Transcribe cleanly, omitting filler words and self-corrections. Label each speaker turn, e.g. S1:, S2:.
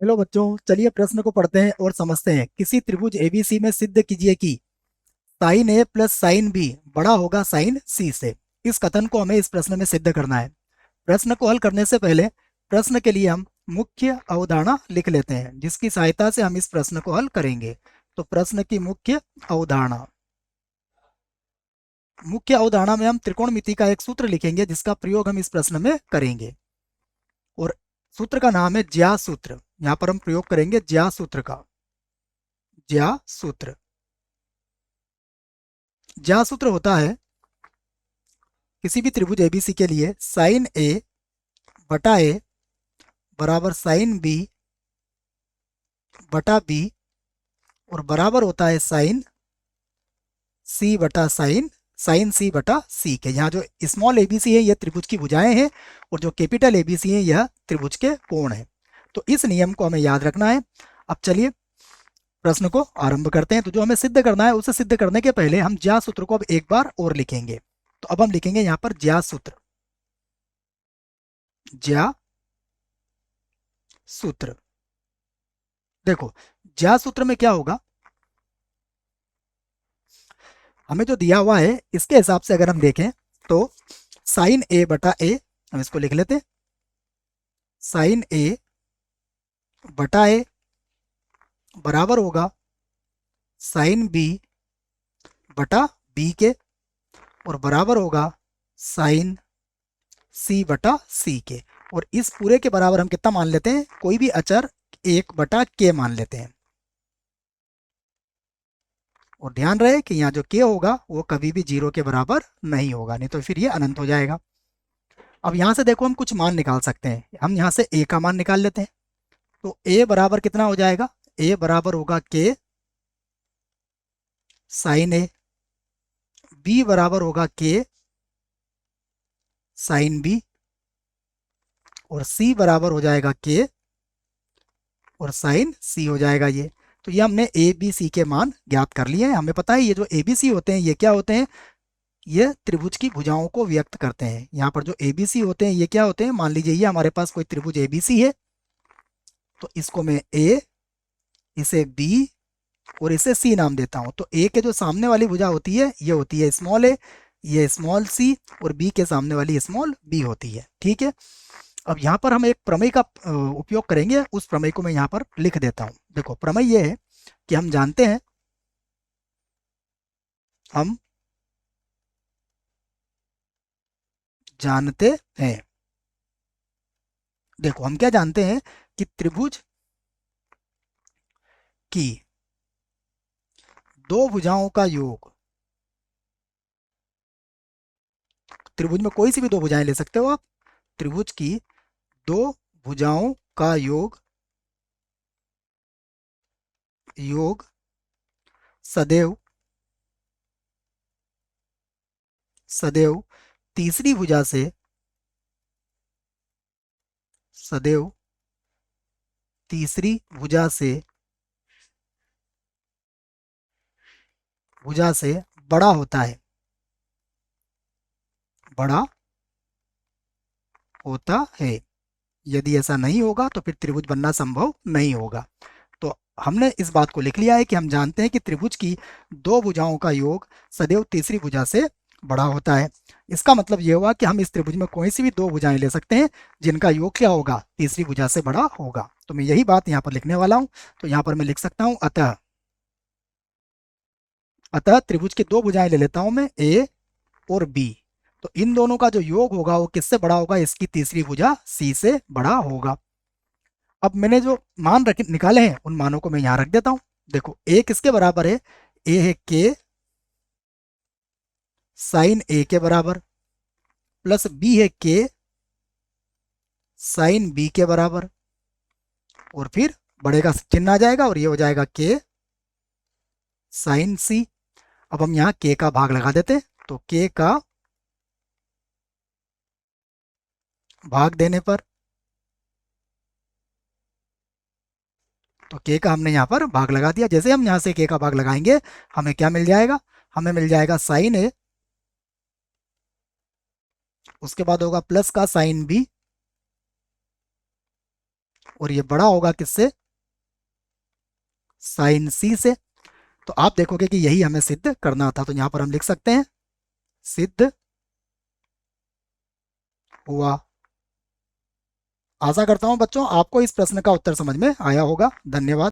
S1: Hello बच्चों, चलिए प्रश्न को पढ़ते हैं और समझते हैं। किसी त्रिभुज एबीसी में सिद्ध कीजिए कि साइन ए प्लस साइन बी बड़ा होगा साइन सी से। इस कथन को हमें इस प्रश्न में सिद्ध करना है। प्रश्न को हल करने से पहले प्रश्न के लिए हम मुख्य अवधारणा लिख लेते हैं, जिसकी सहायता से हम इस प्रश्न को हल करेंगे। तो प्रश्न की मुख्य अवधारणा, मुख्य अवधारणा में हम त्रिकोणमिति का एक सूत्र लिखेंगे, जिसका प्रयोग हम इस प्रश्न में करेंगे। और सूत्र का नाम है ज्या सूत्र। यहाँ पर हम प्रयोग करेंगे ज्या सूत्र का। ज्या सूत्र, ज्या सूत्र होता है किसी भी त्रिभुज एबीसी के लिए साइन ए बटा ए बराबर साइन बी बटा बी और बराबर होता है साइन सी बटा साइन साइन सी बटा सी के। यहाँ जो स्मॉल एबीसी है यह त्रिभुज की भुजाएं हैं और जो कैपिटल एबीसी है यह त्रिभुज के कोण है। तो इस नियम को हमें याद रखना है। अब चलिए प्रश्न को आरंभ करते हैं। तो जो हमें सिद्ध करना है उसे सिद्ध करने के पहले हम ज्या सूत्र को अब एक बार और लिखेंगे। तो अब हम लिखेंगे यहाँ पर ज्या सूत्र। ज्या सूत्र, देखो ज्या सूत्र में क्या होगा, हमें जो दिया हुआ है इसके हिसाब से अगर हम देखें तो साइन ए बटा ए, हम इसको लिख लेते हैं। साइन ए बटा ए बराबर होगा साइन बी बटा बी के और बराबर होगा साइन सी बटा सी के। और इस पूरे के बराबर हम कितना मान लेते हैं, कोई भी अचर एक बटा के मान लेते हैं। और ध्यान रहे कि यहाँ जो के होगा वो कभी भी जीरो के बराबर नहीं होगा, नहीं तो फिर ये अनंत हो जाएगा। अब यहाँ से देखो हम कुछ मान निकाल सकते हैं। हम यहाँ से ए का मान निकाल लेते हैं। तो ए बराबर कितना हो जाएगा, ए बराबर होगा के साइन ए, बी बराबर होगा के साइन बी और सी बराबर हो जाएगा के और साइन सी हो जाएगा ये। तो ये हमने ए बी सी के मान ज्ञात कर लिए हैं। हमें पता है ये जो ए बी सी होते हैं ये क्या होते हैं, ये त्रिभुज की भुजाओं को व्यक्त करते हैं। यहाँ पर जो ए बी सी होते हैं ये क्या होते हैं, मान लीजिए ये हमारे पास कोई त्रिभुज ए बी सी है, तो इसको मैं ए, इसे बी और इसे सी नाम देता हूँ। तो ए के जो सामने वाली भुजा होती है ये होती है स्मॉल ए, ये स्मॉल सी और बी के सामने वाली स्मॉल बी होती है। ठीक है। अब यहाँ पर हम एक प्रमेय का उपयोग करेंगे। उस प्रमेय को मैं यहाँ पर लिख देता हूँ। देखो प्रमेय ये है कि हम जानते हैं, हम जानते हैं, देखो हम क्या जानते हैं कि त्रिभुज की दो भुजाओं का योग, त्रिभुज में कोई सी भी दो भुजाएं ले सकते हो आप, त्रिभुज की दो भुजाओं का योग योग सदैव सदैव तीसरी भुजा से, सदैव तीसरी भुजा से बड़ा होता है, बड़ा होता है। यदि ऐसा नहीं होगा तो फिर त्रिभुज बनना संभव नहीं होगा। तो हमने इस बात को लिख लिया है कि हम जानते हैं कि त्रिभुज की दो भुजाओं का योग सदैव तीसरी भुजा से बड़ा होता है। इसका मतलब यह हुआ कि हम इस त्रिभुज में कोई सी भी दो भुजाएं ले सकते हैं जिनका योग क्या होगा, तीसरी भुजा से बड़ा होगा। तो मैं यही बात यहाँ पर लिखने वाला हूँ। तो यहाँ पर मैं लिख सकता हूँ अतः, अतः त्रिभुज की दो भुजाएं ले लेता हूं मैं ए और बी। तो इन दोनों का जो योग होगा वो किससे बड़ा होगा, इसकी तीसरी भुजा सी से बड़ा होगा। अब मैंने जो मान निकाले हैं उन मानों को मैं यहां रख देता हूं। देखो ए किसके बराबर है, ए है के साइन ए के बराबर प्लस बी है के साइन बी के बराबर और फिर बड़े का चिन्ह आ जाएगा और ये हो जाएगा के साइन सी। अब हम यहाँ के का भाग लगा देते हैं। तो के का भाग देने पर, तो के का हमने यहाँ पर भाग लगा दिया। जैसे हम यहाँ से के का भाग लगाएंगे हमें क्या मिल जाएगा, हमें मिल जाएगा साइन ए, उसके बाद होगा प्लस का साइन बी और ये बड़ा होगा किससे, साइन सी से। तो आप देखोगे कि यही हमें सिद्ध करना था, तो यहां पर हम लिख सकते हैं सिद्ध हुआ। आशा करता हूं बच्चों आपको इस प्रश्न का उत्तर समझ में आया होगा। धन्यवाद।